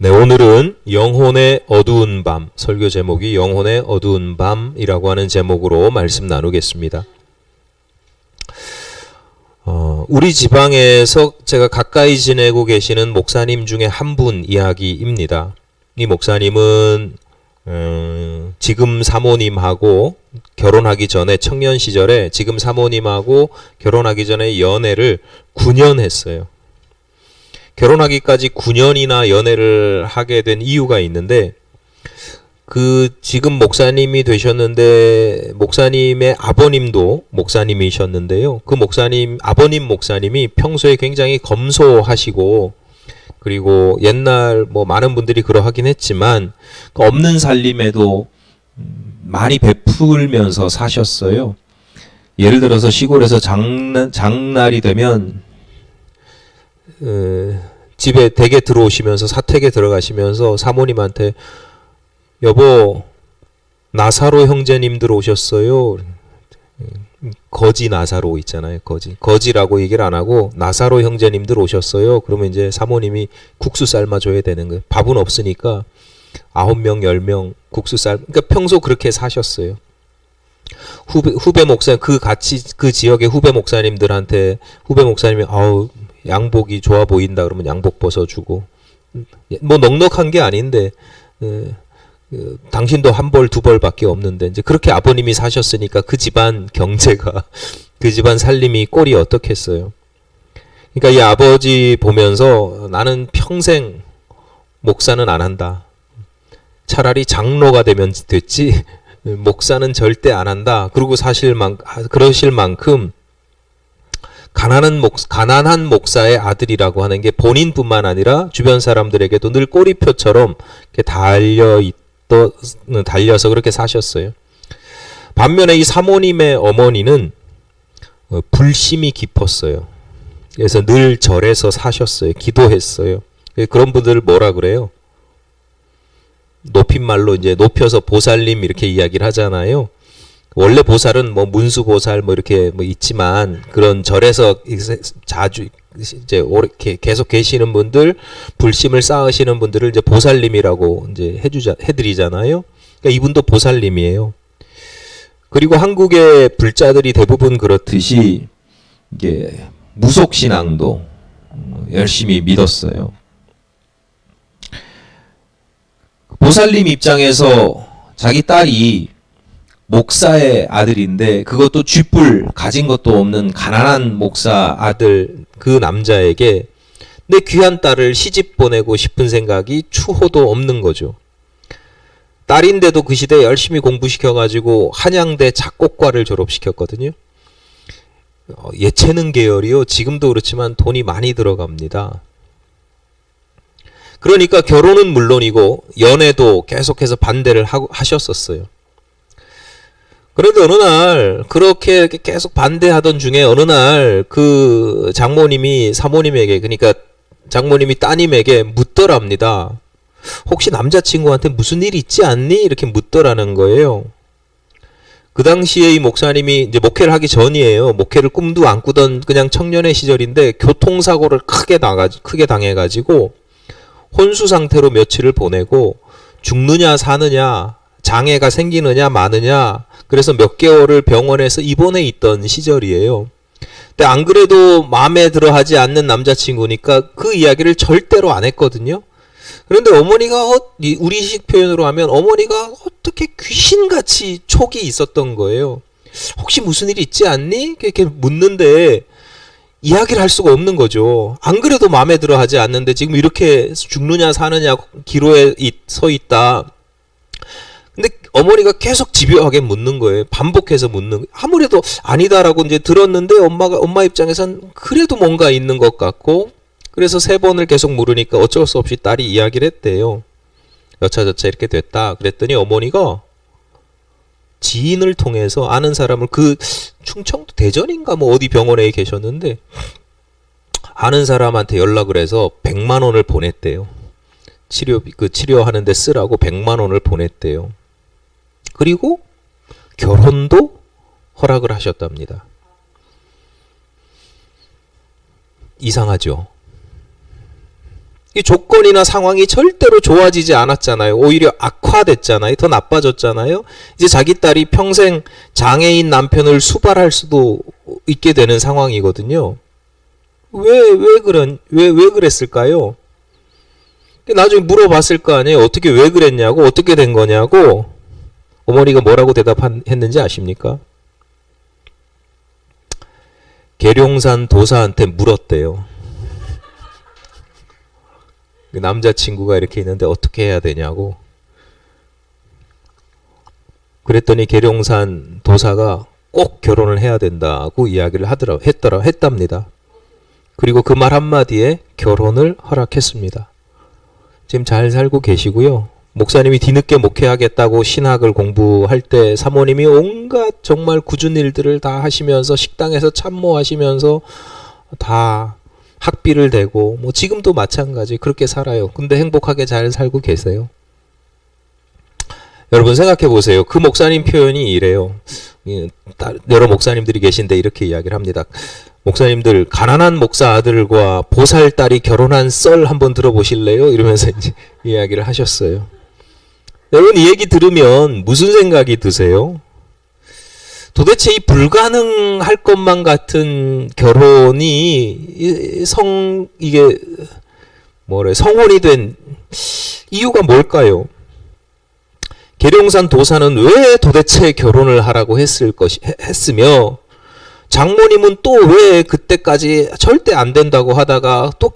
네, 오늘은 영혼의 어두운 밤, 설교 제목이 영혼의 어두운 밤이라고 하는 제목으로 말씀 나누겠습니다. 우리 지방에서 제가 가까이 지내고 계시는 목사님 중에 한 분 이야기입니다. 이 목사님은 지금 사모님하고 결혼하기 전에 청년 시절에 지금 사모님하고 결혼하기 전에 연애를 9년 했어요. 결혼하기까지 9년이나 연애를 하게 된 이유가 있는데, 지금 목사님이 되셨는데, 목사님의 아버님도 목사님이셨는데요. 아버님 목사님이 평소에 굉장히 검소하시고, 그리고 옛날 많은 분들이 그러하긴 했지만, 없는 살림에도 많이 베풀면서 사셨어요. 예를 들어서 시골에서 장날이 되면, 집에 댁에 들어오시면서 사택에 들어가시면서 사모님한테 여보 나사로 형제님들 오셨어요. 거지 나사로 있잖아요. 거지라고 얘기를 안 하고 나사로 형제님들 오셨어요. 그러면 이제 사모님이 국수 삶아줘야 되는 거예요. 밥은 없으니까 9명 10명 국수 그러니까 평소 그렇게 사셨어요. 후배 목사 그 지역의 후배 목사님들한테 후배 목사님이 양복이 좋아 보인다 그러면 양복 벗어주고, 넉넉한 게 아닌데 당신도 한 벌 두 벌밖에 없는데 이제 그렇게 아버님이 사셨으니까 그 집안 경제가 그 집안 살림이 꼴이 어떻겠어요. 그러니까 이 아버지 보면서 나는 평생 목사는 안 한다. 차라리 장로가 되면 됐지 목사는 절대 안 한다. 그리고 그러실 만큼 가난한 목사의 아들이라고 하는 게 본인뿐만 아니라 주변 사람들에게도 늘 꼬리표처럼 이렇게 달려서 그렇게 사셨어요. 반면에 이 사모님의 어머니는 불심이 깊었어요. 그래서 늘 절에서 사셨어요. 기도했어요. 그런 분들을 뭐라 그래요? 높임말로 이제 높여서 보살님 이렇게 이야기를 하잖아요. 원래 보살은 문수 보살 이렇게 있지만 그런 절에서 자주 이제 계속 계시는 분들, 불심을 쌓으시는 분들을 이제 보살님이라고 이제 해드리잖아요. 그러니까 이분도 보살님이에요. 그리고 한국의 불자들이 대부분 그렇듯이 이게 무속신앙도 열심히 믿었어요. 보살님 입장에서 자기 딸이 목사의 아들인데 그것도 쥐뿔 가진 것도 없는 가난한 목사 아들 그 남자에게 내 귀한 딸을 시집 보내고 싶은 생각이 추호도 없는 거죠. 딸인데도 그 시대에 열심히 공부시켜가지고 한양대 작곡과를 졸업시켰거든요. 예체능 계열이요. 지금도 그렇지만 돈이 많이 들어갑니다. 그러니까 결혼은 물론이고 연애도 계속해서 반대를 하셨었어요. 그런데 어느 날 그렇게 계속 반대하던 중에 어느 날 그 장모님이 사모님에게, 그러니까 장모님이 따님에게 묻더랍니다. 혹시 남자친구한테 무슨 일 있지 않니? 이렇게 묻더라는 거예요. 그 당시에 이 목사님이 이제 목회를 하기 전이에요. 목회를 꿈도 안 꾸던 그냥 청년의 시절인데 교통사고를 크게 당해가지고 혼수 상태로 며칠을 보내고 죽느냐 사느냐, 장애가 생기느냐 마느냐, 그래서 몇 개월을 병원에서 입원해 있던 시절이에요. 근데 안 그래도 마음에 들어 하지 않는 남자친구니까 그 이야기를 절대로 안 했거든요. 그런데 어머니가 우리식 표현으로 하면 어머니가 어떻게 귀신같이 촉이 있었던 거예요. 혹시 무슨 일 있지 않니? 이렇게 묻는데 이야기를 할 수가 없는 거죠. 안 그래도 마음에 들어 하지 않는데 지금 이렇게 죽느냐 사느냐 기로에 서 있다. 근데 어머니가 계속 집요하게 묻는 거예요. 반복해서 묻는 거예요. 아무래도 아니다라고 이제 들었는데 엄마 입장에선 그래도 뭔가 있는 것 같고, 그래서 3번을 계속 물으니까 어쩔 수 없이 딸이 이야기를 했대요. 여차저차 이렇게 됐다. 그랬더니 어머니가 지인을 통해서 아는 사람을, 그 충청도 대전인가 어디 병원에 계셨는데 아는 사람한테 연락을 해서 100만 원을 보냈대요. 치료하는데 쓰라고 100만 원을 보냈대요. 그리고 결혼도 허락을 하셨답니다. 이상하죠? 이 조건이나 상황이 절대로 좋아지지 않았잖아요. 오히려 악화됐잖아요. 더 나빠졌잖아요. 이제 자기 딸이 평생 장애인 남편을 수발할 수도 있게 되는 상황이거든요. 왜 그랬을까요? 나중에 물어봤을 거 아니에요. 어떻게 왜 그랬냐고, 어떻게 된 거냐고. 어머니가 뭐라고 대답했는지 아십니까? 계룡산 도사한테 물었대요. 남자친구가 이렇게 있는데 어떻게 해야 되냐고. 그랬더니 계룡산 도사가 꼭 결혼을 해야 된다고 이야기를 했답니다. 그리고 그 말 한마디에 결혼을 허락했습니다. 지금 잘 살고 계시고요. 목사님이 뒤늦게 목회하겠다고 신학을 공부할 때 사모님이 온갖 정말 굳은 일들을 다 하시면서 식당에서 참모하시면서 다 학비를 대고 뭐 지금도 마찬가지 그렇게 살아요. 근데 행복하게 잘 살고 계세요. 여러분 생각해 보세요. 그 목사님 표현이 이래요. 여러 목사님들이 계신데 이렇게 이야기를 합니다. 목사님들 가난한 목사 아들과 보살딸이 결혼한 썰 한번 들어보실래요? 이러면서 이제 이야기를 하셨어요. 여러분 이 얘기 들으면 무슨 생각이 드세요? 도대체 이 불가능할 것만 같은 결혼이 이게 성혼이 된 이유가 뭘까요? 계룡산 도사는 왜 도대체 결혼을 하라고 했으며 장모님은 또 왜 그때까지 절대 안 된다고 하다가 또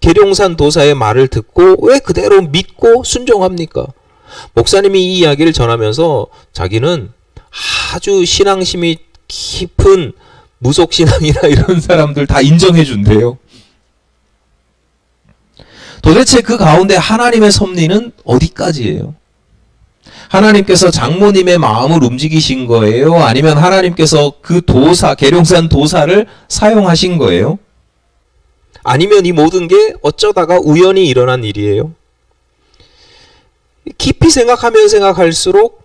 계룡산 도사의 말을 듣고 왜 그대로 믿고 순종합니까? 목사님이 이 이야기를 전하면서 자기는 아주 신앙심이 깊은 무속신앙이나 이런 사람들 다 인정해 준대요. 도대체 그 가운데 하나님의 섭리는 어디까지예요? 하나님께서 장모님의 마음을 움직이신 거예요? 아니면 하나님께서 그 계룡산 도사를 사용하신 거예요? 아니면 이 모든 게 어쩌다가 우연히 일어난 일이에요? 깊이 생각하면 생각할수록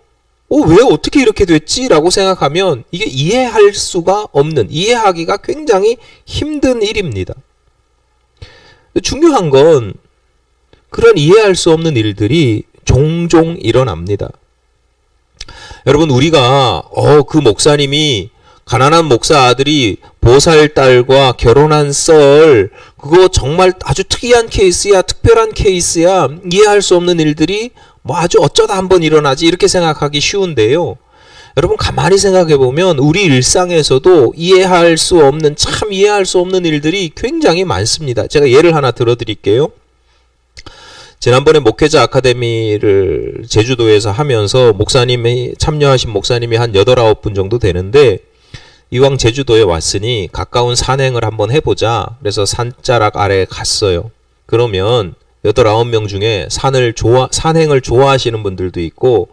왜 어떻게 이렇게 됐지? 라고 생각하면 이게 이해할 수가 없는, 이해하기가 굉장히 힘든 일입니다. 중요한 건 그런 이해할 수 없는 일들이 종종 일어납니다. 여러분 우리가 그 목사님이 가난한 목사 아들이 보살딸과 결혼한 썰 그거 정말 아주 특이한 케이스야, 특별한 케이스야, 이해할 수 없는 일들이 뭐 아주 어쩌다 한번 일어나지 이렇게 생각하기 쉬운데요. 여러분 가만히 생각해 보면 우리 일상에서도 이해할 수 없는 일들이 굉장히 많습니다. 제가 예를 하나 들어드릴게요. 지난번에 목회자 아카데미를 제주도에서 하면서 참여하신 목사님이 한 8, 9분 정도 되는데 이왕 제주도에 왔으니 가까운 산행을 한번 해보자. 그래서 산자락 아래에 갔어요. 그러면 8, 9명 중에 산행을 좋아하시는 분들도 있고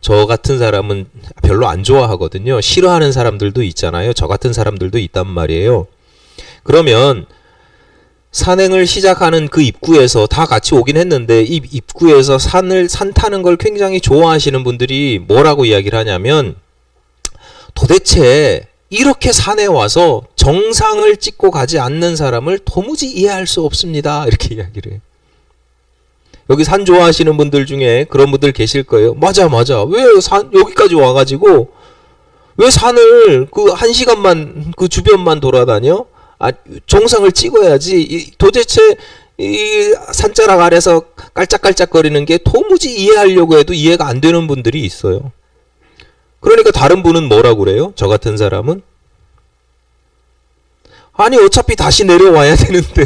저 같은 사람은 별로 안 좋아하거든요. 싫어하는 사람들도 있잖아요. 저 같은 사람들도 있단 말이에요. 그러면 산행을 시작하는 그 입구에서 다 같이 오긴 했는데 이 입구에서 산 타는 걸 굉장히 좋아하시는 분들이 뭐라고 이야기를 하냐면 도대체 이렇게 산에 와서 정상을 찍고 가지 않는 사람을 도무지 이해할 수 없습니다. 이렇게 이야기를 해요. 여기 산 좋아하시는 분들 중에 그런 분들 계실 거예요. 맞아. 왜 여기까지 와가지고 왜 산을 그 1시간만 그 주변만 돌아다녀? 정상을 찍어야지. 도대체 이 산자락 아래서 깔짝깔짝거리는 게 도무지 이해하려고 해도 이해가 안 되는 분들이 있어요. 그러니까 다른 분은 뭐라고 그래요? 저 같은 사람은 아니 어차피 다시 내려와야 되는데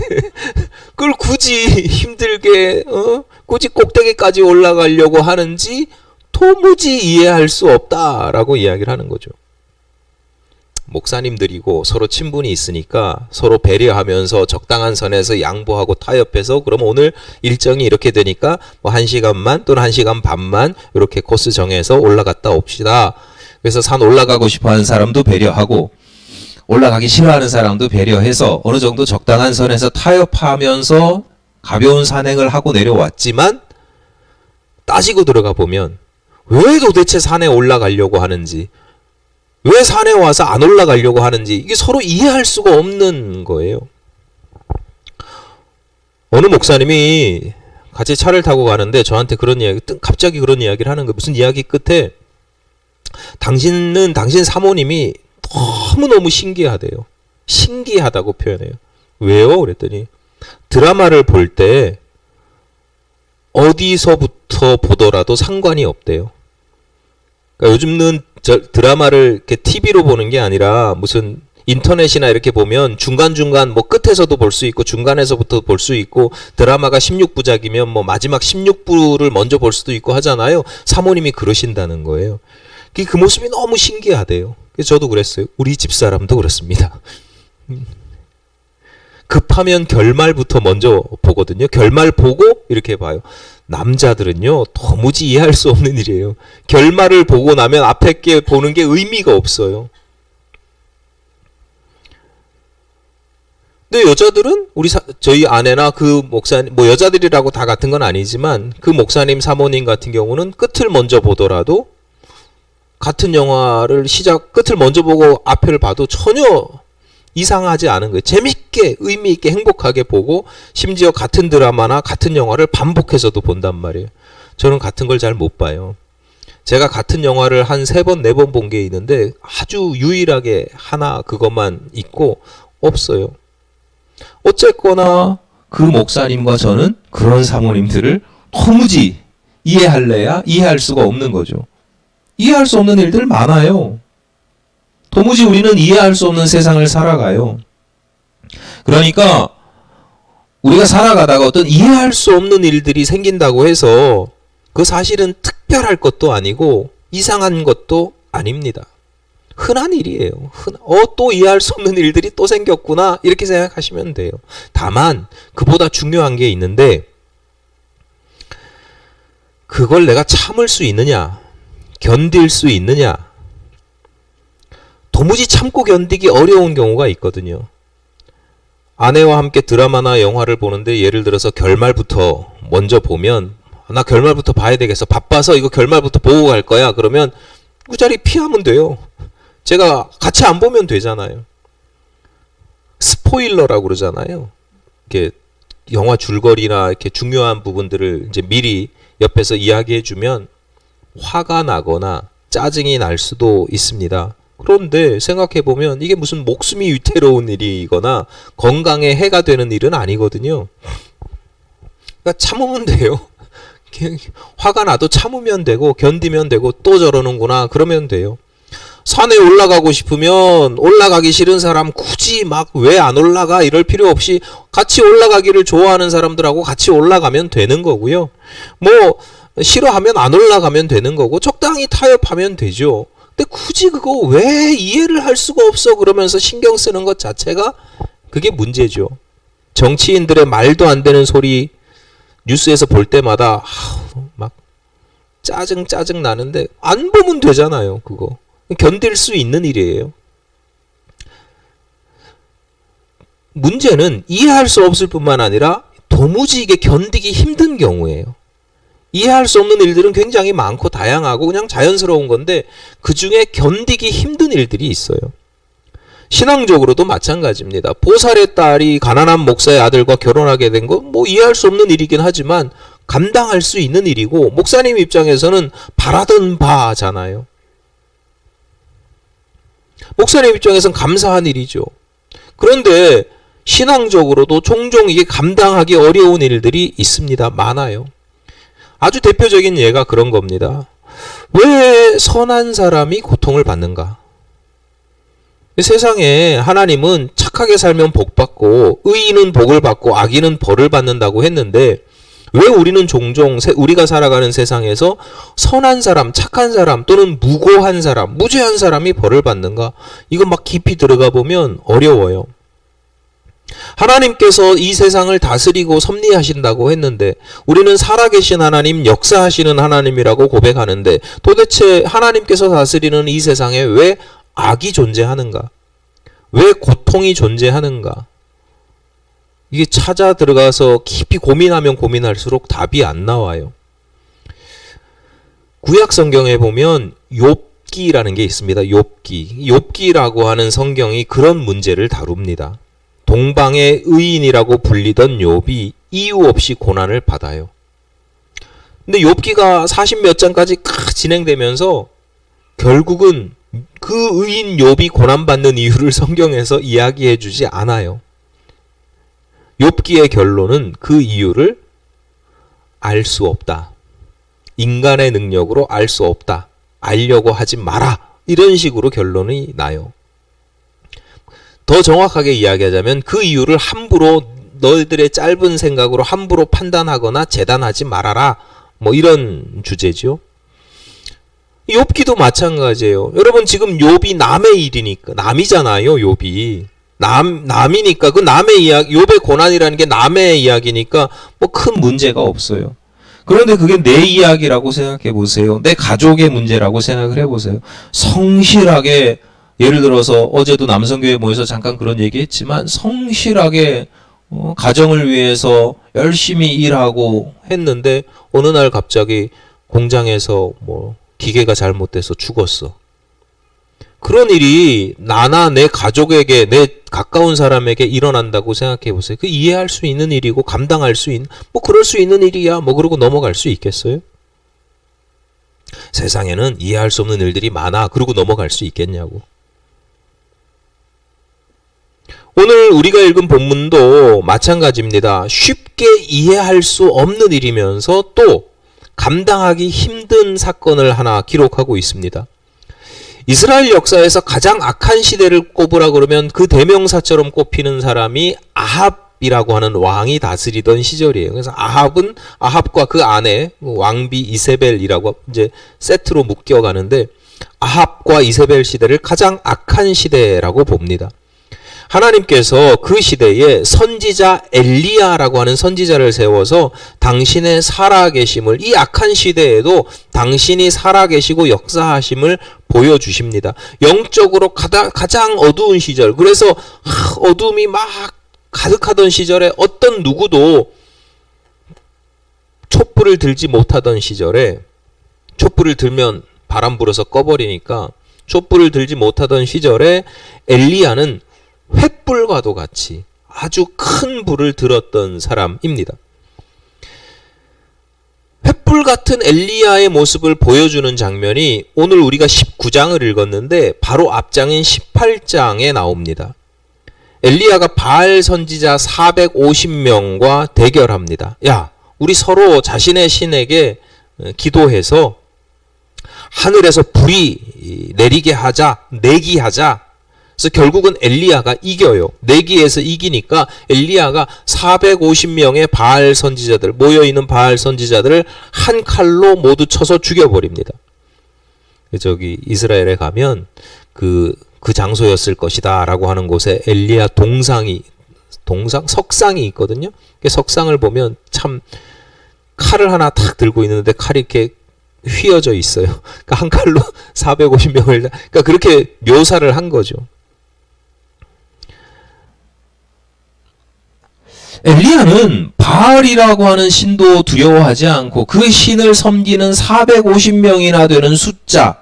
그걸 굳이 힘들게 굳이 꼭대기까지 올라가려고 하는지 도무지 이해할 수 없다라고 이야기를 하는 거죠. 목사님들이고 서로 친분이 있으니까 서로 배려하면서 적당한 선에서 양보하고 타협해서 그럼 오늘 일정이 이렇게 되니까 뭐 1시간만 또는 1시간 반만 이렇게 코스 정해서 올라갔다 옵시다. 그래서 산 올라가고 싶어하는 사람도 배려하고 올라가기 싫어하는 사람도 배려해서 어느 정도 적당한 선에서 타협하면서 가벼운 산행을 하고 내려왔지만 따지고 들어가 보면 왜 도대체 산에 올라가려고 하는지 왜 산에 와서 안 올라가려고 하는지 이게 서로 이해할 수가 없는 거예요. 어느 목사님이 같이 차를 타고 가는데 저한테 그런 이야기, 갑자기 그런 이야기를 하는 거예요. 무슨 이야기 끝에 당신 사모님이 너무너무 신기하대요. 신기하다고 표현해요. 왜요? 그랬더니 드라마를 볼 때 어디서부터 보더라도 상관이 없대요. 그러니까 요즘은 드라마를 이렇게 TV로 보는 게 아니라 무슨 인터넷이나 이렇게 보면 중간중간 뭐 끝에서도 볼 수 있고 중간에서부터 볼 수 있고 드라마가 16부작이면 뭐 마지막 16부를 먼저 볼 수도 있고 하잖아요. 사모님이 그러신다는 거예요. 그 모습이 너무 신기하대요. 그래서 저도 그랬어요. 우리 집사람도 그렇습니다. 급하면 결말부터 먼저 보거든요. 결말 보고 이렇게 봐요. 남자들은요 도무지 이해할 수 없는 일이에요. 결말을 보고 나면 앞에 게 보는 게 의미가 없어요. 근데 여자들은 저희 아내나 그 목사님, 뭐 여자들이라고 다 같은 건 아니지만 그 목사님 사모님 같은 경우는 끝을 먼저 보더라도 같은 영화를 끝을 먼저 보고 앞을 봐도 전혀 이상하지 않은 거예요. 재밌게 의미 있게 행복하게 보고 심지어 같은 드라마나 같은 영화를 반복해서도 본단 말이에요. 저는 같은 걸 잘 못 봐요. 제가 같은 영화를 한 3번, 4번 본 게 있는데 아주 유일하게 하나 그것만 있고 없어요. 어쨌거나 그 목사님과 저는 그런 사모님들을 도무지 이해할래야 이해할 수가 없는 거죠. 이해할 수 없는 일들 많아요. 도무지 우리는 이해할 수 없는 세상을 살아가요. 그러니까 우리가 살아가다가 어떤 이해할 수 없는 일들이 생긴다고 해서 그 사실은 특별할 것도 아니고 이상한 것도 아닙니다. 흔한 일이에요. 또 이해할 수 없는 일들이 또 생겼구나 이렇게 생각하시면 돼요. 다만 그보다 중요한 게 있는데 그걸 내가 참을 수 있느냐, 견딜 수 있느냐. 도무지 참고 견디기 어려운 경우가 있거든요. 아내와 함께 드라마나 영화를 보는데 예를 들어서 결말부터 먼저 보면 나 결말부터 봐야 되겠어. 바빠서 이거 결말부터 보고 갈 거야. 그러면 그 자리 피하면 돼요. 제가 같이 안 보면 되잖아요. 스포일러라고 그러잖아요. 이렇게 영화 줄거리나 이렇게 중요한 부분들을 이제 미리 옆에서 이야기해 주면 화가 나거나 짜증이 날 수도 있습니다. 그런데 생각해 보면 이게 무슨 목숨이 위태로운 일이거나 건강에 해가 되는 일은 아니거든요. 그러니까 참으면 돼요. 화가 나도 참으면 되고 견디면 되고 또 저러는구나 그러면 돼요. 산에 올라가고 싶으면 올라가기 싫은 사람 굳이 막 왜 안 올라가 이럴 필요 없이 같이 올라가기를 좋아하는 사람들하고 같이 올라가면 되는 거고요. 뭐 싫어하면 안 올라가면 되는 거고 적당히 타협하면 되죠. 근데 굳이 그거 왜 이해를 할 수가 없어 그러면서 신경 쓰는 것 자체가 그게 문제죠. 정치인들의 말도 안 되는 소리 뉴스에서 볼 때마다 막 짜증 나는데 안 보면 되잖아요. 그거 견딜 수 있는 일이에요. 문제는 이해할 수 없을 뿐만 아니라 도무지 이게 견디기 힘든 경우예요. 이해할 수 없는 일들은 굉장히 많고 다양하고 그냥 자연스러운 건데 그 중에 견디기 힘든 일들이 있어요. 신앙적으로도 마찬가지입니다. 보살의 딸이 가난한 목사의 아들과 결혼하게 된 거 뭐 이해할 수 없는 일이긴 하지만 감당할 수 있는 일이고 목사님 입장에서는 바라던 바잖아요. 목사님 입장에서는 감사한 일이죠. 그런데 신앙적으로도 종종 이게 감당하기 어려운 일들이 있습니다. 많아요. 아주 대표적인 예가 그런 겁니다. 왜 선한 사람이 고통을 받는가? 세상에 하나님은 착하게 살면 복 받고 의인은 복을 받고 악인은 벌을 받는다고 했는데 왜 우리는 종종 우리가 살아가는 세상에서 선한 사람, 착한 사람 또는 무고한 사람, 무죄한 사람이 벌을 받는가? 이거 막 깊이 들어가 보면 어려워요. 하나님께서 이 세상을 다스리고 섭리하신다고 했는데 우리는 살아계신 하나님, 역사하시는 하나님이라고 고백하는데 도대체 하나님께서 다스리는 이 세상에 왜 악이 존재하는가? 왜 고통이 존재하는가? 이게 찾아 들어가서 깊이 고민하면 고민할수록 답이 안 나와요. 구약 성경에 보면 욥기라는 게 있습니다. 욥기. 욥기라고 하는 성경이 그런 문제를 다룹니다. 동방의 의인이라고 불리던 욥이 이유 없이 고난을 받아요. 근데 욥기가 40몇 장까지 진행되면서 결국은 그 의인 욥이 고난받는 이유를 성경에서 이야기해 주지 않아요. 욥기의 결론은 그 이유를 알 수 없다. 인간의 능력으로 알 수 없다. 알려고 하지 마라. 이런 식으로 결론이 나요. 더 정확하게 이야기하자면 그 이유를 함부로 너희들의 짧은 생각으로 함부로 판단하거나 재단하지 말아라. 뭐 이런 주제죠. 욥기도 마찬가지예요. 여러분 지금 욥이 남의 일이니까 남이잖아요. 욥이 남이니까 그 남의 이야기, 욥의 고난이라는 게 남의 이야기니까 뭐 큰 문제가 없어요. 그런데 그게 내 이야기라고 생각해 보세요. 내 가족의 문제라고 생각을 해보세요. 성실하게 예를 들어서 어제도 남성교회 모여서 잠깐 그런 얘기했지만 성실하게 가정을 위해서 열심히 일하고 했는데 어느 날 갑자기 공장에서 뭐 기계가 잘못돼서 죽었어. 그런 일이 나나 내 가족에게 내 가까운 사람에게 일어난다고 생각해 보세요. 그 이해할 수 있는 일이고 감당할 수 있는 뭐 그럴 수 있는 일이야 뭐 그러고 넘어갈 수 있겠어요? 세상에는 이해할 수 없는 일들이 많아. 그러고 넘어갈 수 있겠냐고. 오늘 우리가 읽은 본문도 마찬가지입니다. 쉽게 이해할 수 없는 일이면서 또 감당하기 힘든 사건을 하나 기록하고 있습니다. 이스라엘 역사에서 가장 악한 시대를 꼽으라 그러면 그 대명사처럼 꼽히는 사람이 아합이라고 하는 왕이 다스리던 시절이에요. 그래서 아합과 그 아내 왕비 이세벨이라고 이제 세트로 묶여가는데 아합과 이세벨 시대를 가장 악한 시대라고 봅니다. 하나님께서 그 시대에 선지자 엘리야라고 하는 선지자를 세워서 당신의 살아계심을 이 악한 시대에도 당신이 살아계시고 역사하심을 보여주십니다. 영적으로 가장 어두운 시절, 그래서 어둠이 막 가득하던 시절에 어떤 누구도 촛불을 들지 못하던 시절에 촛불을 들면 바람 불어서 꺼버리니까 촛불을 들지 못하던 시절에 엘리야는 횃불과도 같이 아주 큰 불을 들었던 사람입니다. 횃불 같은 엘리야의 모습을 보여주는 장면이 오늘 우리가 19장을 읽었는데 바로 앞장인 18장에 나옵니다. 엘리야가 바알 선지자 450명과 대결합니다. 야, 우리 서로 자신의 신에게 기도해서 하늘에서 불이 내리게 하자, 내기하자. 그래서 결국은 엘리야가 이겨요. 내기에서 이기니까 엘리야가 450명의 바알 선지자들, 모여있는 바알 선지자들을 한 칼로 모두 쳐서 죽여버립니다. 저기 이스라엘에 가면 그 장소였을 것이다 라고 하는 곳에 엘리야 석상이 있거든요. 그 석상을 보면 참 칼을 하나 탁 들고 있는데 칼이 이렇게 휘어져 있어요. 그러니까 한 칼로 450명을, 그러니까 그렇게 묘사를 한 거죠. 엘리야는 바알이라고 하는 신도 두려워하지 않고 그 신을 섬기는 450명이나 되는 숫자,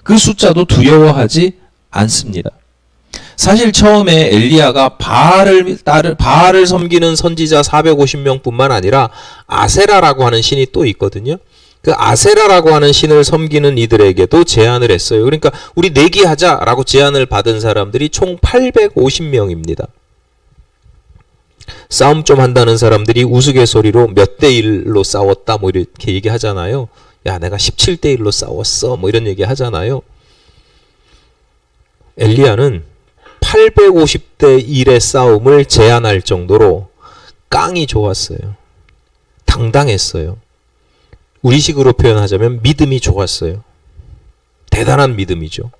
그 숫자도 두려워하지 않습니다. 사실 처음에 엘리야가 바알을 섬기는 선지자 450명뿐만 아니라 아세라라고 하는 신이 또 있거든요. 그 아세라라고 하는 신을 섬기는 이들에게도 제안을 했어요. 그러니까 우리 내기하자라고 제안을 받은 사람들이 총 850명입니다. 싸움 좀 한다는 사람들이 우스갯소리로 몇 대 1로 싸웠다 뭐 이렇게 얘기하잖아요. 야, 내가 17대 1로 싸웠어 뭐 이런 얘기 하잖아요. 엘리야는 850대 1의 싸움을 제안할 정도로 깡이 좋았어요. 당당했어요. 우리식으로 표현하자면 믿음이 좋았어요. 대단한 믿음이죠.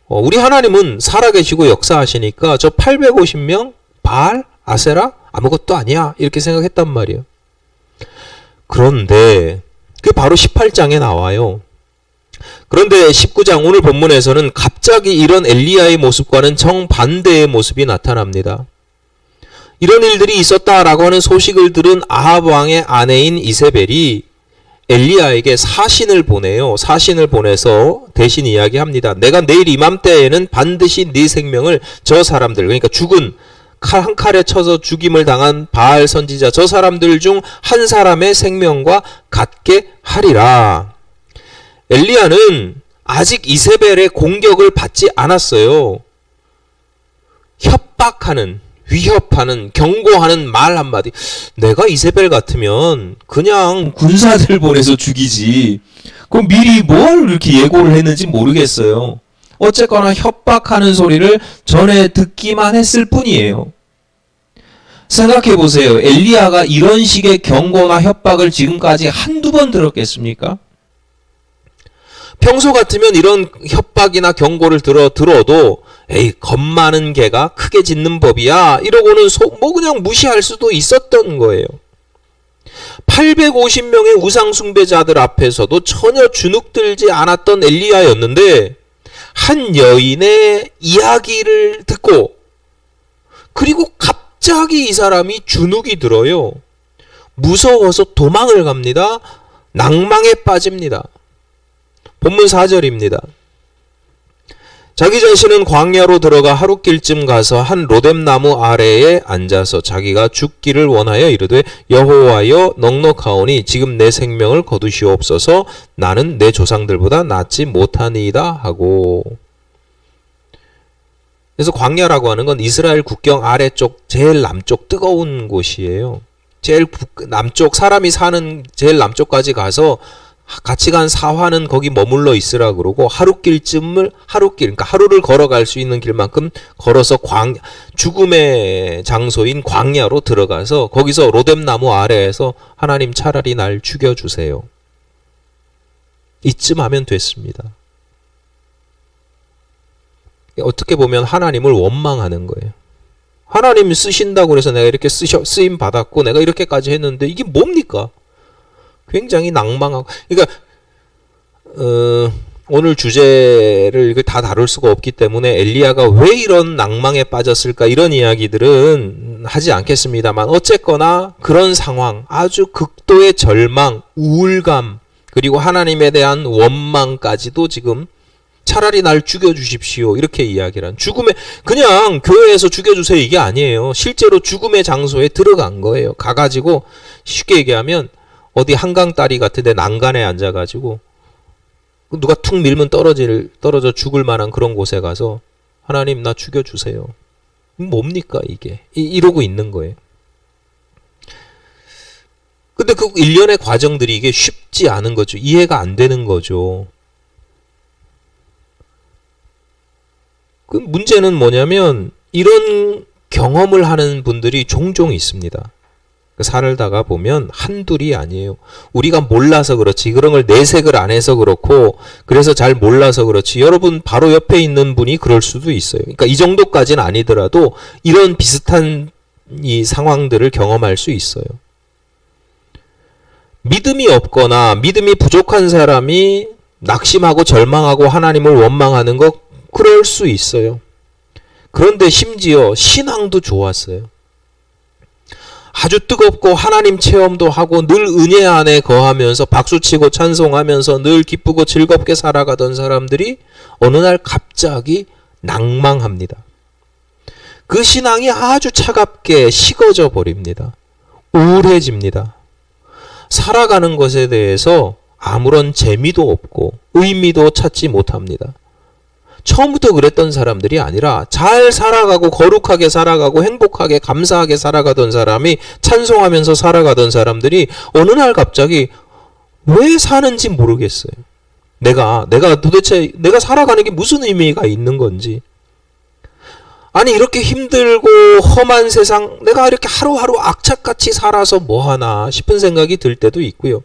우리 하나님은 살아계시고 역사하시니까 저 850명 바알, 아세라 아무것도 아니야 이렇게 생각했단 말이에요. 그런데 그게 바로 18장에 나와요. 그런데 19장 오늘 본문에서는 갑자기 이런 엘리야의 모습과는 정반대의 모습이 나타납니다. 이런 일들이 있었다라고 하는 소식을 들은 아합 왕의 아내인 이세벨이 엘리야에게 사신을 보내요. 사신을 보내서 대신 이야기합니다. 내가 내일 이맘때에는 반드시 네 생명을 저 사람들, 그러니까 죽은 한 칼에 쳐서 죽임을 당한 바알 선지자 저 사람들 중 한 사람의 생명과 같게 하리라. 엘리야는 아직 이세벨의 공격을 받지 않았어요. 협박하는, 위협하는, 경고하는 말 한마디. 내가 이세벨 같으면 그냥 군사들 보내서 죽이지. 그럼 미리 뭘 이렇게 예고를 했는지 모르겠어요. 어쨌거나 협박하는 소리를 전에 듣기만 했을 뿐이에요. 생각해 보세요. 엘리야가 이런 식의 경고나 협박을 지금까지 한두 번 들었겠습니까? 평소 같으면 이런 협박이나 경고를 들어도 에이 겁 많은 개가 크게 짖는 법이야 이러고는 그냥 무시할 수도 있었던 거예요. 850명의 우상 숭배자들 앞에서도 전혀 주눅들지 않았던 엘리야였는데 한 여인의 이야기를 듣고 그리고 갑자기 이 사람이 주눅이 들어요. 무서워서 도망을 갑니다. 낭망에 빠집니다. 본문 4절입니다. 자기 자신은 광야로 들어가 하룻길쯤 가서 한 로뎀나무 아래에 앉아서 자기가 죽기를 원하여 이르되 여호와여 넉넉하오니 지금 내 생명을 거두시옵소서 나는 내 조상들보다 낫지 못하니이다 하고. 그래서 광야라고 하는 건 이스라엘 국경 아래쪽 제일 남쪽 뜨거운 곳이에요. 제일 남쪽 사람이 사는 제일 남쪽까지 가서 같이 간 사화는 거기 머물러 있으라 그러고 그러니까 하루를 걸어갈 수 있는 길만큼 걸어서 죽음의 장소인 광야로 들어가서 거기서 로뎀나무 아래에서 하나님 차라리 날 죽여주세요. 이쯤 하면 됐습니다. 어떻게 보면 하나님을 원망하는 거예요. 하나님 쓰신다고 해서 내가 이렇게 쓰임 받았고 내가 이렇게까지 했는데 이게 뭡니까? 굉장히 낭망하고, 그러니까 오늘 주제를 다 다룰 수가 없기 때문에 엘리야가 왜 이런 낭망에 빠졌을까 이런 이야기들은 하지 않겠습니다만 어쨌거나 그런 상황, 아주 극도의 절망, 우울감 그리고 하나님에 대한 원망까지도 지금 차라리 날 죽여주십시오 이렇게 이야기를 한 죽음의 그냥 교회에서 죽여주세요 이게 아니에요. 실제로 죽음의 장소에 들어간 거예요. 가가지고 쉽게 얘기하면 어디 한강 다리 같은 데 난간에 앉아가지고 누가 툭 밀면 떨어져 죽을 만한 그런 곳에 가서 하나님 나 죽여주세요. 뭡니까 이게? 이러고 있는 거예요. 근데 그 일련의 과정들이 이게 쉽지 않은 거죠. 이해가 안 되는 거죠. 그 문제는 뭐냐면 이런 경험을 하는 분들이 종종 있습니다. 살다가 보면 한둘이 아니에요. 우리가 몰라서 그렇지 그런 걸 내색을 안 해서 그렇고 그래서 잘 몰라서 그렇지 여러분 바로 옆에 있는 분이 그럴 수도 있어요. 그러니까 이 정도까지는 아니더라도 이런 비슷한 이 상황들을 경험할 수 있어요. 믿음이 없거나 믿음이 부족한 사람이 낙심하고 절망하고 하나님을 원망하는 거 그럴 수 있어요. 그런데 심지어 신앙도 좋았어요. 아주 뜨겁고 하나님 체험도 하고 늘 은혜 안에 거하면서 박수치고 찬송하면서 늘 기쁘고 즐겁게 살아가던 사람들이 어느 날 갑자기 낭망합니다. 그 신앙이 아주 차갑게 식어져 버립니다. 우울해집니다. 살아가는 것에 대해서 아무런 재미도 없고 의미도 찾지 못합니다. 처음부터 그랬던 사람들이 아니라 잘 살아가고 거룩하게 살아가고 행복하게 감사하게 살아가던 사람이 찬송하면서 살아가던 사람들이 어느 날 갑자기 왜 사는지 모르겠어요. 내가 도대체 내가 살아가는 게 무슨 의미가 있는 건지. 아니 이렇게 힘들고 험한 세상 내가 이렇게 하루하루 악착같이 살아서 뭐하나 싶은 생각이 들 때도 있고요.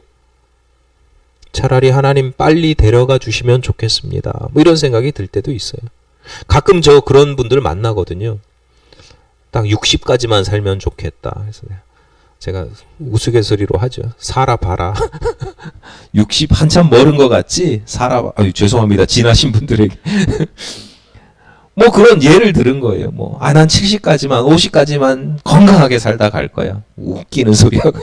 차라리 하나님 빨리 데려가 주시면 좋겠습니다. 뭐 이런 생각이 들 때도 있어요. 가끔 저 그런 분들 만나거든요. 딱 60까지만 살면 좋겠다. 그래서 제가 우스갯소리로 하죠. 살아봐라. 60 한참 멀은 것 같지? 살아봐. 죄송합니다. 지나신 분들에게. 뭐 그런 예를 들은 거예요. 난 70까지만 50까지만 건강하게 살다 갈 거야. 웃기는 소리하고.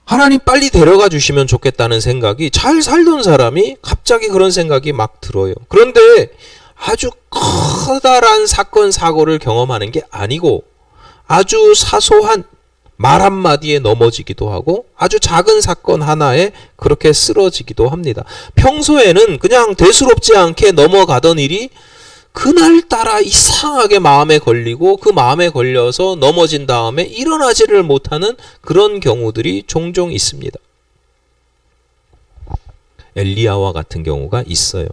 하나님 빨리 데려가 주시면 좋겠다는 생각이, 잘 살던 사람이 갑자기 그런 생각이 막 들어요. 그런데 아주 커다란 사건 사고를 경험하는 게 아니고 아주 사소한 말 한마디에 넘어지기도 하고 아주 작은 사건 하나에 그렇게 쓰러지기도 합니다. 평소에는 그냥 대수롭지 않게 넘어가던 일이 그날따라 이상하게 마음에 걸리고 그 마음에 걸려서 넘어진 다음에 일어나지를 못하는 그런 경우들이 종종 있습니다. 엘리야와 같은 경우가 있어요.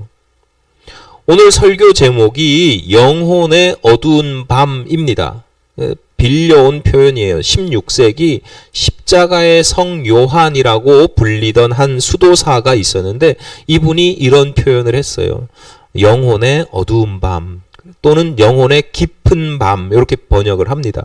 오늘 설교 제목이 영혼의 어두운 밤입니다. 빌려온 표현이에요. 16세기 십자가의 성 요한이라고 불리던 한 수도사가 있었는데 이분이 이런 표현을 했어요. 영혼의 어두운 밤 또는 영혼의 깊은 밤, 이렇게 번역을 합니다.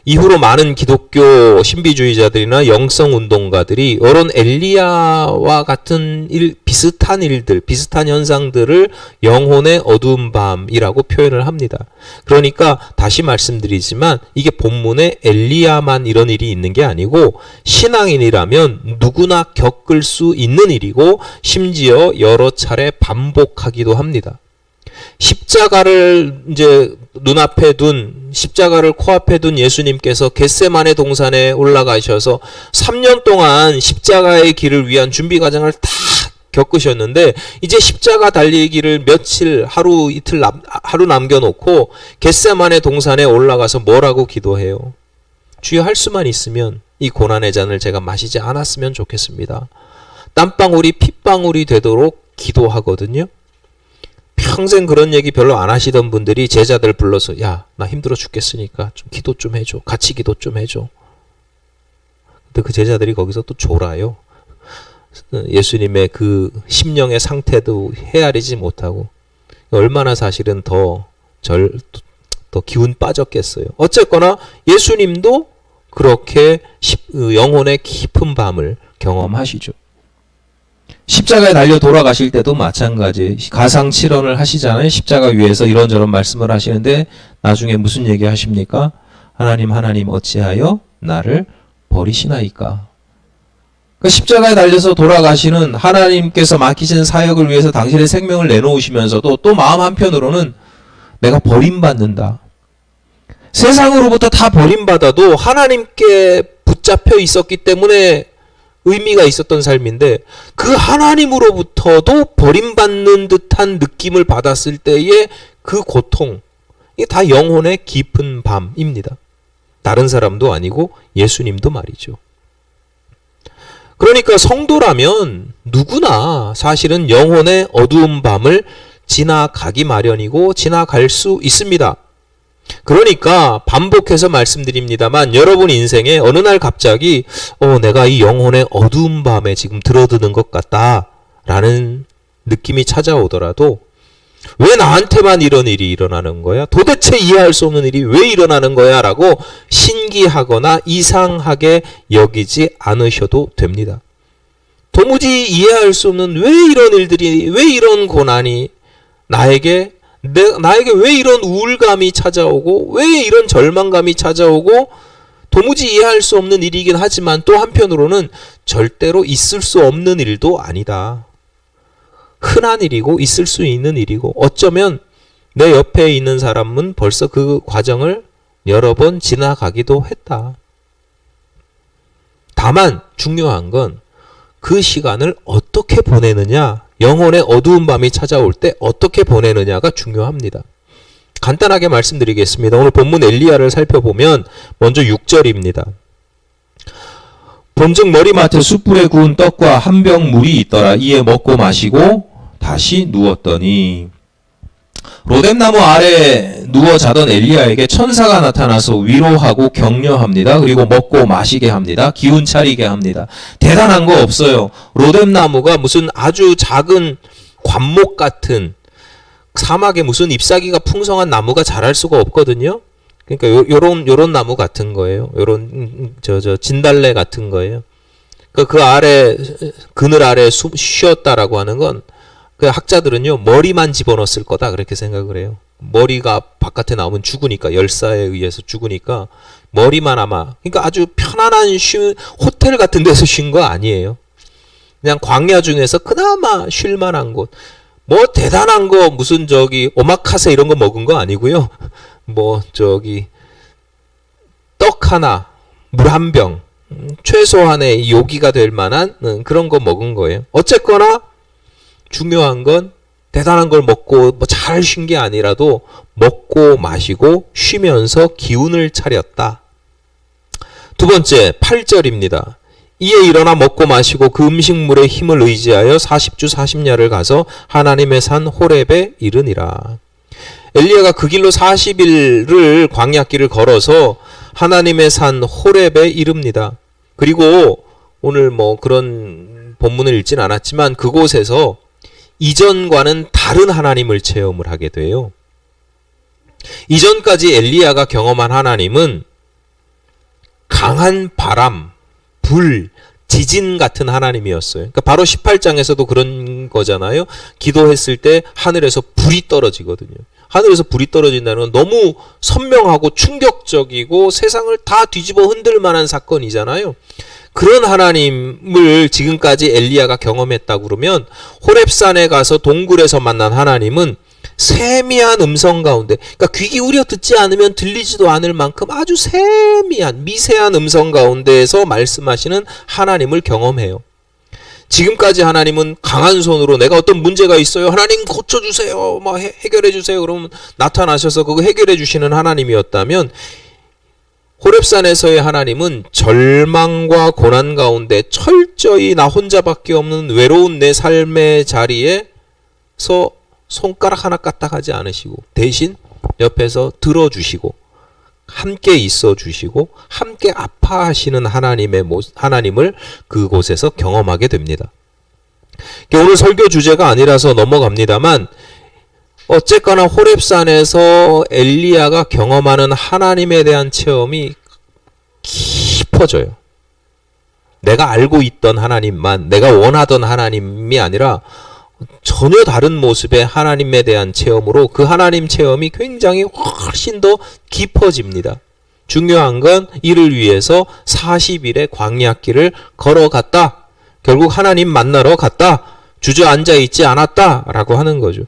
이후로 많은 기독교 신비주의자들이나 영성운동가들이 이런 엘리야와 같은 비슷한 일들, 비슷한 현상들을 영혼의 어두운 밤이라고 표현을 합니다. 그러니까 다시 말씀드리지만 이게 본문에 엘리야만 이런 일이 있는 게 아니고 신앙인이라면 누구나 겪을 수 있는 일이고 심지어 여러 차례 반복하기도 합니다. 십자가를 이제 눈앞에 둔, 십자가를 코앞에 둔 예수님께서 겟세마네 동산에 올라가셔서 3년 동안 십자가의 길을 위한 준비 과정을 다 겪으셨는데 이제 십자가 달리기를 며칠, 하루 이틀 하루 남겨놓고 겟세마네 동산에 올라가서 뭐라고 기도해요? 주여, 할 수만 있으면 이 고난의 잔을 제가 마시지 않았으면 좋겠습니다. 땀방울이 핏방울이 되도록 기도하거든요. 평생 그런 얘기 별로 안 하시던 분들이 제자들 불러서 야, 나 힘들어 죽겠으니까 좀 기도 좀 해줘. 같이 기도 좀 해줘. 근데 그 제자들이 거기서 또 졸아요. 예수님의 그 심령의 상태도 헤아리지 못하고 얼마나 사실은 더 기운 빠졌겠어요. 어쨌거나 예수님도 그렇게 영혼의 깊은 밤을 경험하시죠. 십자가에 달려 돌아가실 때도 마찬가지. 가상칠언을 하시잖아요. 십자가 위에서 이런저런 말씀을 하시는데 나중에 무슨 얘기 하십니까? 하나님 어찌하여 나를 버리시나이까. 그러니까 십자가에 달려서 돌아가시는 하나님께서 맡기신 사역을 위해서 당신의 생명을 내놓으시면서도 또 마음 한편으로는 내가 버림받는다. 세상으로부터 다 버림받아도 하나님께 붙잡혀 있었기 때문에 의미가 있었던 삶인데 그 하나님으로부터도 버림받는 듯한 느낌을 받았을 때의 그 고통, 이게 다 영혼의 깊은 밤입니다. 다른 사람도 아니고 예수님도 말이죠. 그러니까 성도라면 누구나 사실은 영혼의 어두운 밤을 지나가기 마련이고 지나갈 수 있습니다. 그러니까 반복해서 말씀드립니다만 여러분 인생에 어느 날 갑자기 내가 이 영혼의 어두운 밤에 지금 들어드는 것 같다 라는 느낌이 찾아오더라도 왜 나한테만 이런 일이 일어나는 거야? 도대체 이해할 수 없는 일이 왜 일어나는 거야? 라고 신기하거나 이상하게 여기지 않으셔도 됩니다. 도무지 이해할 수 없는 왜 이런 일들이, 왜 이런 고난이 나에게 왜 이런 우울감이 찾아오고 왜 이런 절망감이 찾아오고 도무지 이해할 수 없는 일이긴 하지만 또 한편으로는 절대로 있을 수 없는 일도 아니다. 흔한 일이고 있을 수 있는 일이고 어쩌면 내 옆에 있는 사람은 벌써 그 과정을 여러 번 지나가기도 했다. 다만 중요한 건 그 시간을 어떻게 보내느냐, 영혼의 어두운 밤이 찾아올 때 어떻게 보내느냐가 중요합니다. 간단하게 말씀드리겠습니다. 오늘 본문 엘리야를 살펴보면 먼저 6절입니다. 본즉 머리맡에 숯불에 구운 떡과 한 병 물이 있더라. 이에 먹고 마시고 다시 누웠더니 로뎀나무 아래 누워 자던 엘리야에게 천사가 나타나서 위로하고 격려합니다. 그리고 먹고 마시게 합니다. 기운 차리게 합니다. 대단한 거 없어요. 로뎀나무가 무슨 아주 작은 관목 같은 사막에 무슨 잎사귀가 풍성한 나무가 자랄 수가 없거든요. 그러니까 요런 나무 같은 거예요. 요런 진달래 같은 거예요. 그 아래 그늘 아래 쉬었다라고 하는 건 그 학자들은요 머리만 집어넣었을 거다 그렇게 생각을 해요. 머리가 바깥에 나오면 죽으니까, 열사에 의해서 죽으니까 머리만 아마, 그러니까 아주 편안한 호텔 같은 데서 쉰 거 아니에요. 그냥 광야 중에서 그나마 쉴 만한 곳. 뭐 대단한 거 무슨 오마카세 이런 거 먹은 거 아니고요. 뭐 떡 하나, 물 한 병, 최소한의 요기가 될 만한 그런 거 먹은 거예요. 어쨌거나 중요한 건 대단한 걸 먹고 뭐 잘 쉰 게 아니라도 먹고 마시고 쉬면서 기운을 차렸다. 두 번째 8절입니다. 이에 일어나 먹고 마시고 그 음식물의 힘을 의지하여 40주 40야를 가서 하나님의 산 호렙에 이르니라. 엘리야가 그 길로 40일을 광야길을 걸어서 하나님의 산 호렙에 이릅니다. 그리고 오늘 뭐 그런 본문을 읽진 않았지만 그곳에서 이전과는 다른 하나님을 체험을 하게 돼요. 이전까지 엘리야가 경험한 하나님은 강한 바람, 불, 지진 같은 하나님이었어요. 그러니까 바로 18장에서도 그런 거잖아요. 기도했을 때 하늘에서 불이 떨어지거든요. 하늘에서 불이 떨어진다는 건 너무 선명하고 충격적이고 세상을 다 뒤집어 흔들 만한 사건이잖아요. 그런 하나님을 지금까지 엘리야가 경험했다고 그러면 호렙산에 가서 동굴에서 만난 하나님은 세미한 음성 가운데, 그러니까 귀 기울여 듣지 않으면 들리지도 않을 만큼 아주 세미한 미세한 음성 가운데에서 말씀하시는 하나님을 경험해요. 지금까지 하나님은 강한 손으로 내가 어떤 문제가 있어요, 하나님 고쳐주세요, 뭐 해결해 주세요, 그러면 나타나셔서 그거 해결해 주시는 하나님이었다면 호렙산에서의 하나님은 절망과 고난 가운데 철저히 나 혼자밖에 없는 외로운 내 삶의 자리에서 손가락 하나 까딱하지 않으시고 대신 옆에서 들어주시고 함께 있어 주시고 함께 아파하시는 하나님을 그곳에서 경험하게 됩니다. 오늘 설교 주제가 아니라서 넘어갑니다만 어쨌거나 호렙산에서 엘리야가 경험하는 하나님에 대한 체험이 깊어져요. 내가 알고 있던 하나님만, 내가 원하던 하나님이 아니라 전혀 다른 모습의 하나님에 대한 체험으로 그 하나님 체험이 굉장히 훨씬 더 깊어집니다. 중요한 건 이를 위해서 40일의 광야길을 걸어갔다. 결국 하나님 만나러 갔다. 주저앉아 있지 않았다라고 하는 거죠.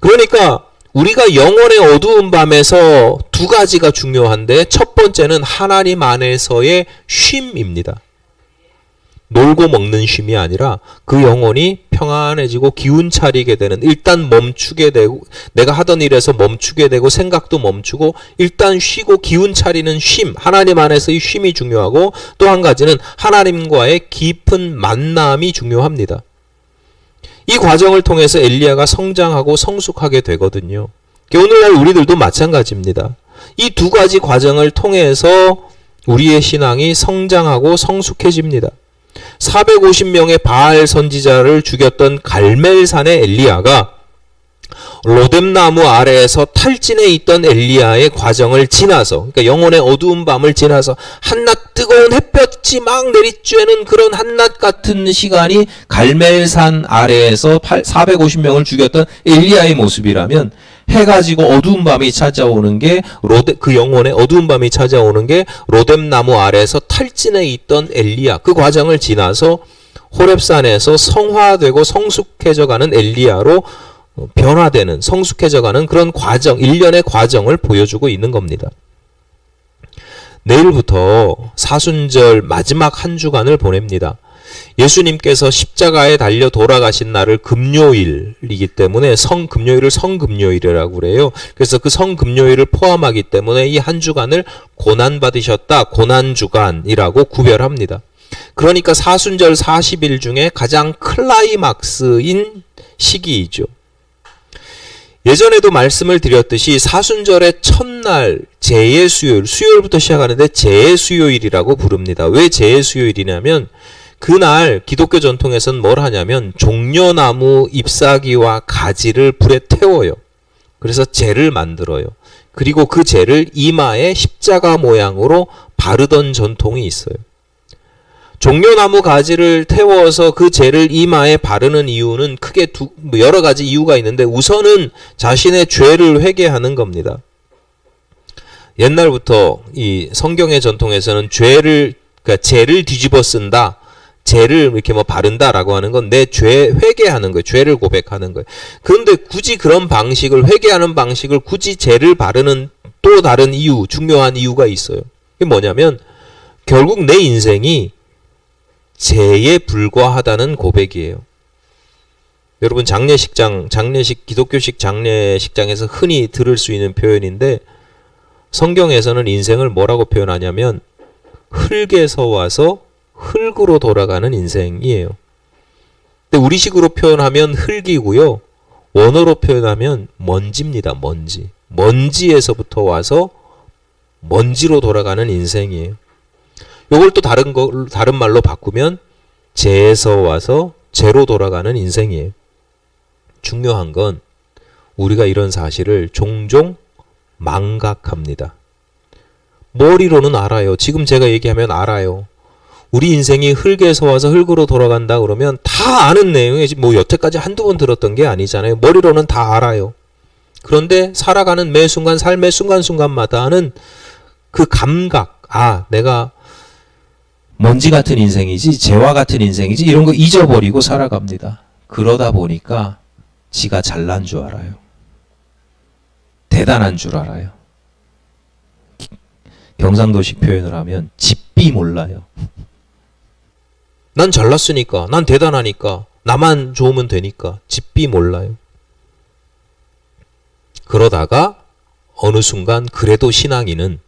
그러니까 우리가 영혼의 어두운 밤에서 두 가지가 중요한데 첫 번째는 하나님 안에서의 쉼입니다. 놀고 먹는 쉼이 아니라 그 영혼이 평안해지고 기운 차리게 되는, 일단 멈추게 되고 내가 하던 일에서 멈추게 되고 생각도 멈추고 일단 쉬고 기운 차리는 쉼, 하나님 안에서의 쉼이 중요하고 또 한 가지는 하나님과의 깊은 만남이 중요합니다. 이 과정을 통해서 엘리야가 성장하고 성숙하게 되거든요. 오늘날 우리들도 마찬가지입니다. 이 두 가지 과정을 통해서 우리의 신앙이 성장하고 성숙해집니다. 450명의 바알 선지자를 죽였던 갈멜산의 엘리야가 로뎀나무 아래에서 탈진해 있던 엘리야의 과정을 지나서, 그러니까 영혼의 어두운 밤을 지나서 한낮 뜨거운 햇볕이 막 내리쬐는 그런 한낮 같은 시간이 갈멜산 아래에서 450명을 죽였던 엘리야의 모습이라면, 해가 지고 어두운 밤이 찾아오는 게 그 영혼의 어두운 밤이 찾아오는 게 로뎀나무 아래에서 탈진해 있던 엘리야, 그 과정을 지나서 호렙산에서 성화되고 성숙해져가는 엘리야로 변화되는, 성숙해져가는 그런 과정, 일련의 과정을 보여주고 있는 겁니다. 내일부터 사순절 마지막 한 주간을 보냅니다. 예수님께서 십자가에 달려 돌아가신 날을 금요일이기 때문에 금요일을 성금요일이라고 그래요. 그래서 그 성금요일을 포함하기 때문에 이 한 주간을 고난받으셨다, 고난주간이라고 구별합니다. 그러니까 사순절 40일 중에 가장 클라이막스인 시기이죠. 예전에도 말씀을 드렸듯이 사순절의 첫날 제예수요일, 수요일부터 시작하는데 제예수요일이라고 부릅니다. 왜 제예수요일이냐면 그날 기독교 전통에서는 뭘 하냐면 종려나무 잎사귀와 가지를 불에 태워요. 그래서 제를 만들어요. 그리고 그 제를 이마에 십자가 모양으로 바르던 전통이 있어요. 종려나무 가지를 태워서 그 재를 이마에 바르는 이유는 크게 여러 가지 이유가 있는데 우선은 자신의 죄를 회개하는 겁니다. 옛날부터 이 성경의 전통에서는 그러니까 죄를 뒤집어 쓴다, 죄를 이렇게 뭐 바른다라고 하는 건 내 죄 회개하는 거예요. 죄를 고백하는 거예요. 그런데 굳이 그런 방식을 회개하는 방식을 굳이 죄를 바르는 또 다른 이유, 중요한 이유가 있어요. 그게 뭐냐면 결국 내 인생이 죄에 불과하다는 고백이에요. 여러분 기독교식 장례식장에서 흔히 들을 수 있는 표현인데 성경에서는 인생을 뭐라고 표현하냐면 흙에서 와서 흙으로 돌아가는 인생이에요. 근데 우리식으로 표현하면 흙이고요. 원어로 표현하면 먼지입니다. 먼지. 먼지에서부터 와서 먼지로 돌아가는 인생이에요. 요걸 또 다른 말로 바꾸면 죄에서 와서 죄로 돌아가는 인생이에요. 중요한 건 우리가 이런 사실을 종종 망각합니다. 머리로는 알아요. 지금 제가 얘기하면 알아요. 우리 인생이 흙에서 와서 흙으로 돌아간다 그러면 다 아는 내용이지 뭐 여태까지 한두 번 들었던 게 아니잖아요. 머리로는 다 알아요. 그런데 살아가는 매 순간 삶의 순간순간마다 하는 그 감각, 내가 먼지 같은 인생이지 재와 같은 인생이지 이런 거 잊어버리고 살아갑니다. 그러다 보니까 지가 잘난 줄 알아요. 대단한 줄 알아요. 경상도식 표현을 하면 집비 몰라요. 난 잘났으니까, 난 대단하니까, 나만 좋으면 되니까 집비 몰라요. 그러다가 어느 순간 그래도 신앙인은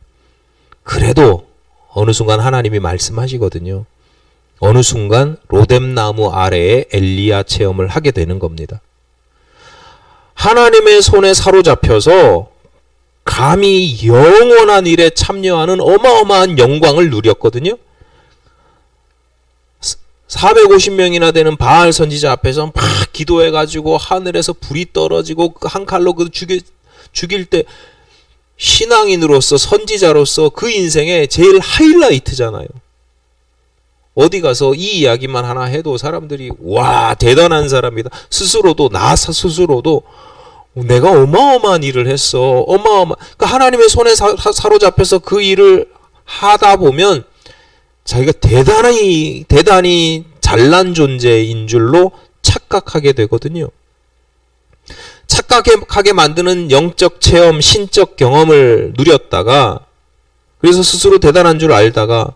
어느 순간 하나님이 말씀하시거든요. 어느 순간 로뎀나무 아래에 엘리야 체험을 하게 되는 겁니다. 하나님의 손에 사로잡혀서 감히 영원한 일에 참여하는 어마어마한 영광을 누렸거든요. 450명이나 되는 바알 선지자 앞에서 막 기도해가지고 하늘에서 불이 떨어지고 한 칼로 그 죽일 때 신앙인으로서 선지자로서 그 인생의 제일 하이라이트잖아요. 어디 가서 이 이야기만 하나 해도 사람들이 와 대단한 사람이다. 나 스스로도 내가 어마어마한 일을 했어. 그러니까 하나님의 손에 사로잡혀서 그 일을 하다 보면 자기가 대단히 잘난 존재인 줄로 착각하게 되거든요. 착각하게 만드는 영적 체험, 신적 경험을 누렸다가 그래서 스스로 대단한 줄 알다가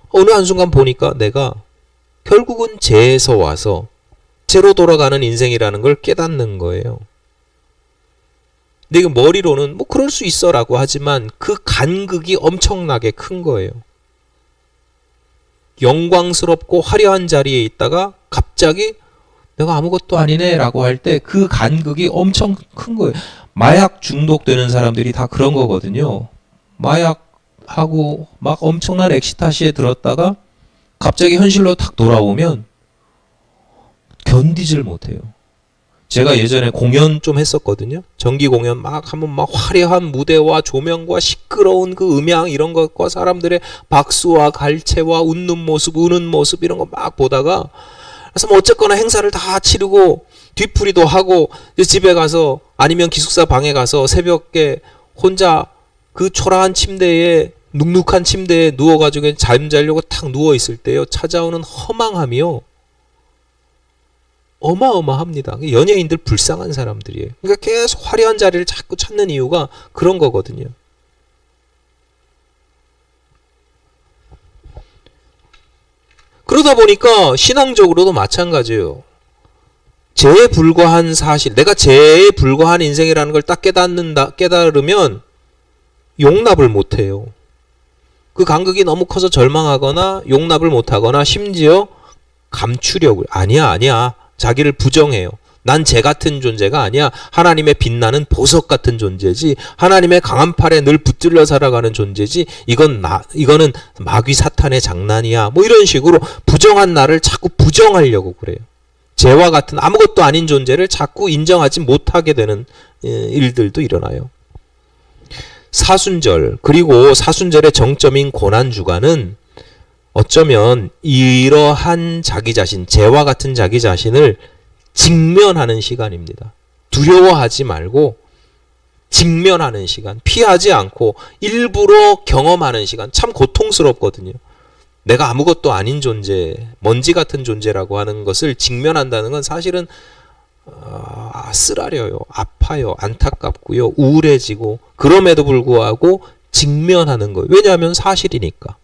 어느 한순간 보니까 내가 결국은 죄에서 와서 죄로 돌아가는 인생이라는 걸 깨닫는 거예요. 근데 이거 머리로는 뭐 그럴 수 있어라고 하지만 그 간극이 엄청나게 큰 거예요. 영광스럽고 화려한 자리에 있다가 갑자기 내가 아무것도 아니네 라고 할 때 그 간극이 엄청 큰 거예요. 마약 중독되는 사람들이 다 그런 거거든요. 마약하고 막 엄청난 엑시타시에 들었다가 갑자기 현실로 탁 돌아오면 견디질 못해요. 제가 예전에 공연 좀 했었거든요. 정기 공연 막 하면 막 화려한 무대와 조명과 시끄러운 그 음향 이런 것과 사람들의 박수와 갈채와 웃는 모습, 우는 모습 이런 거 막 보다가 그래서 뭐 어쨌거나 행사를 다 치르고 뒤풀이도 하고 집에 가서 아니면 기숙사 방에 가서 새벽에 혼자 그 초라한 침대에 눅눅한 침대에 누워가지고 잠자려고 탁 누워있을 때요. 찾아오는 허망함이요. 어마어마합니다. 연예인들 불쌍한 사람들이에요. 그러니까 계속 화려한 자리를 자꾸 찾는 이유가 그런 거거든요. 그러다 보니까 신앙적으로도 마찬가지예요. 죄에 불과한 사실, 내가 죄에 불과한 인생이라는 걸 딱 깨달으면 용납을 못해요. 그 간극이 너무 커서 절망하거나 용납을 못하거나 심지어 감추려고 아니야. 자기를 부정해요. 난 쟤 같은 존재가 아니야. 하나님의 빛나는 보석 같은 존재지. 하나님의 강한 팔에 늘 붙들려 살아가는 존재지. 이거는 마귀 사탄의 장난이야. 뭐 이런 식으로 부정한 나를 자꾸 부정하려고 그래요. 쟤와 같은 아무것도 아닌 존재를 자꾸 인정하지 못하게 되는 일들도 일어나요. 사순절, 그리고 사순절의 정점인 고난주간은 어쩌면 이러한 자기 자신, 죄와 같은 자기 자신을 직면하는 시간입니다. 두려워하지 말고 직면하는 시간, 피하지 않고 일부러 경험하는 시간, 참 고통스럽거든요. 내가 아무것도 아닌 존재, 먼지 같은 존재라고 하는 것을 직면한다는 건 사실은 쓰라려요, 아파요, 안타깝고요, 우울해지고, 그럼에도 불구하고 직면하는 거예요. 왜냐하면 사실이니까.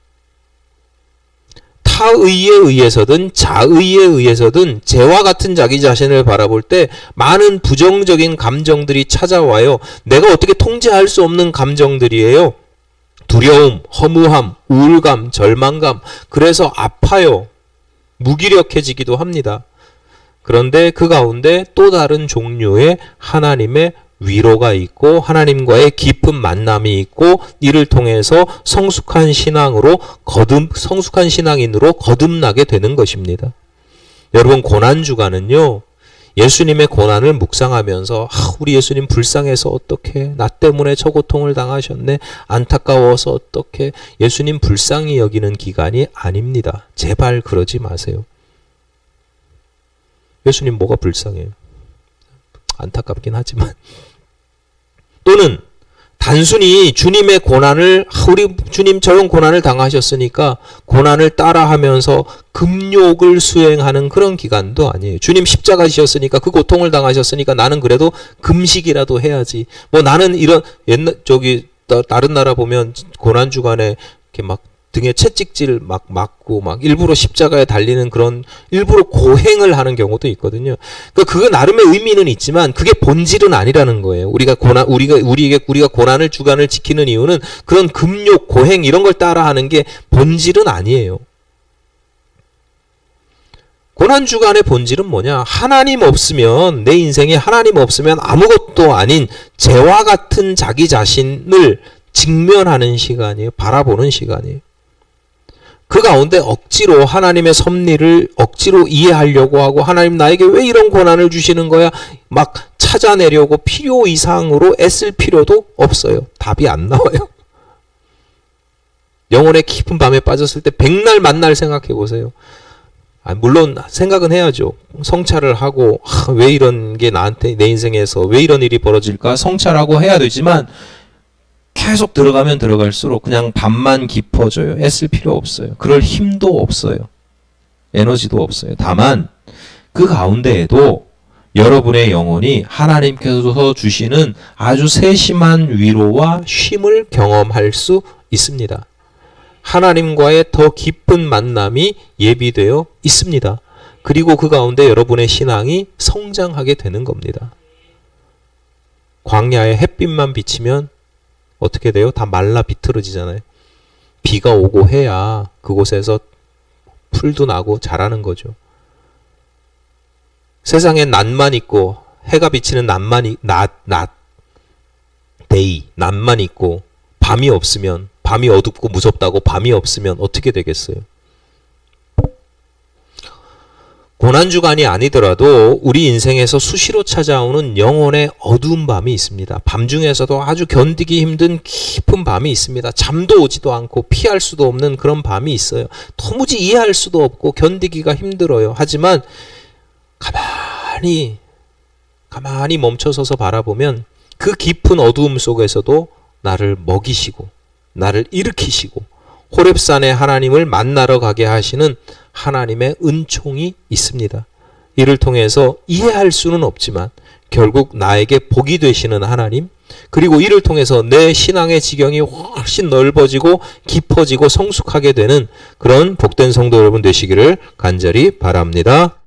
타의에 의해서든 자의에 의해서든 죄와 같은 자기 자신을 바라볼 때 많은 부정적인 감정들이 찾아와요. 내가 어떻게 통제할 수 없는 감정들이에요. 두려움, 허무함, 우울감, 절망감. 그래서 아파요. 무기력해지기도 합니다. 그런데 그 가운데 또 다른 종류의 하나님의 위로가 있고 하나님과의 깊은 만남이 있고 이를 통해서 성숙한 신앙인으로 거듭나게 되는 것입니다. 여러분, 고난주간은요, 예수님의 고난을 묵상하면서 우리 예수님 불쌍해서 어떡해, 나 때문에 저 고통을 당하셨네, 안타까워서 어떡해, 예수님 불쌍히 여기는 기간이 아닙니다. 제발 그러지 마세요. 예수님 뭐가 불쌍해요? 안타깝긴 하지만. 또는 단순히 주님의 고난을, 우리 주님 저런 고난을 당하셨으니까 고난을 따라하면서 금욕을 수행하는 그런 기간도 아니에요. 주님 십자가 지셨으니까, 그 고통을 당하셨으니까 나는 그래도 금식이라도 해야지. 뭐 나는 이런, 다른 나라 보면 고난주간에 이렇게 막 등에 채찍질 막 맞고 막 일부러 십자가에 달리는 그런 일부러 고행을 하는 경우도 있거든요. 그러니까 그거 나름의 의미는 있지만 그게 본질은 아니라는 거예요. 우리가 고난을 주간을 지키는 이유는 그런 금욕, 고행 이런 걸 따라하는 게 본질은 아니에요. 고난 주간의 본질은 뭐냐? 하나님 없으면, 내 인생에 하나님 없으면 아무것도 아닌 죄와 같은 자기 자신을 직면하는 시간이에요. 바라보는 시간이에요. 그 가운데 억지로 하나님의 섭리를 억지로 이해하려고 하고, 하나님 나에게 왜 이런 고난을 주시는 거야? 막 찾아내려고 필요 이상으로 애쓸 필요도 없어요. 답이 안 나와요. 영혼의 깊은 밤에 빠졌을 때 백날 만날 생각해 보세요. 물론 생각은 해야죠. 성찰을 하고 왜 이런 게 나한테, 내 인생에서 왜 이런 일이 벌어질까 성찰하고 해야 되지만 계속 들어가면 들어갈수록 그냥 밤만 깊어져요. 애쓸 필요 없어요. 그럴 힘도 없어요. 에너지도 없어요. 다만 그 가운데에도 여러분의 영혼이 하나님께서 주시는 아주 세심한 위로와 쉼을 경험할 수 있습니다. 하나님과의 더 깊은 만남이 예비되어 있습니다. 그리고 그 가운데 여러분의 신앙이 성장하게 되는 겁니다. 광야에 햇빛만 비치면 어떻게 돼요? 다 말라 비틀어지잖아요. 비가 오고 해야 그곳에서 풀도 나고 자라는 거죠. 세상엔 낮만 있고, 해가 비치는 낮만 있고, 밤이 없으면, 밤이 어둡고 무섭다고 밤이 없으면 어떻게 되겠어요? 고난주간이 아니더라도 우리 인생에서 수시로 찾아오는 영혼의 어두운 밤이 있습니다. 밤중에서도 아주 견디기 힘든 깊은 밤이 있습니다. 잠도 오지도 않고 피할 수도 없는 그런 밤이 있어요. 도무지 이해할 수도 없고 견디기가 힘들어요. 하지만 가만히 멈춰서서 바라보면 그 깊은 어두움 속에서도 나를 먹이시고 나를 일으키시고 호렙산에 하나님을 만나러 가게 하시는 하나님의 은총이 있습니다. 이를 통해서 이해할 수는 없지만 결국 나에게 복이 되시는 하나님, 그리고 이를 통해서 내 신앙의 지경이 훨씬 넓어지고 깊어지고 성숙하게 되는 그런 복된 성도 여러분 되시기를 간절히 바랍니다.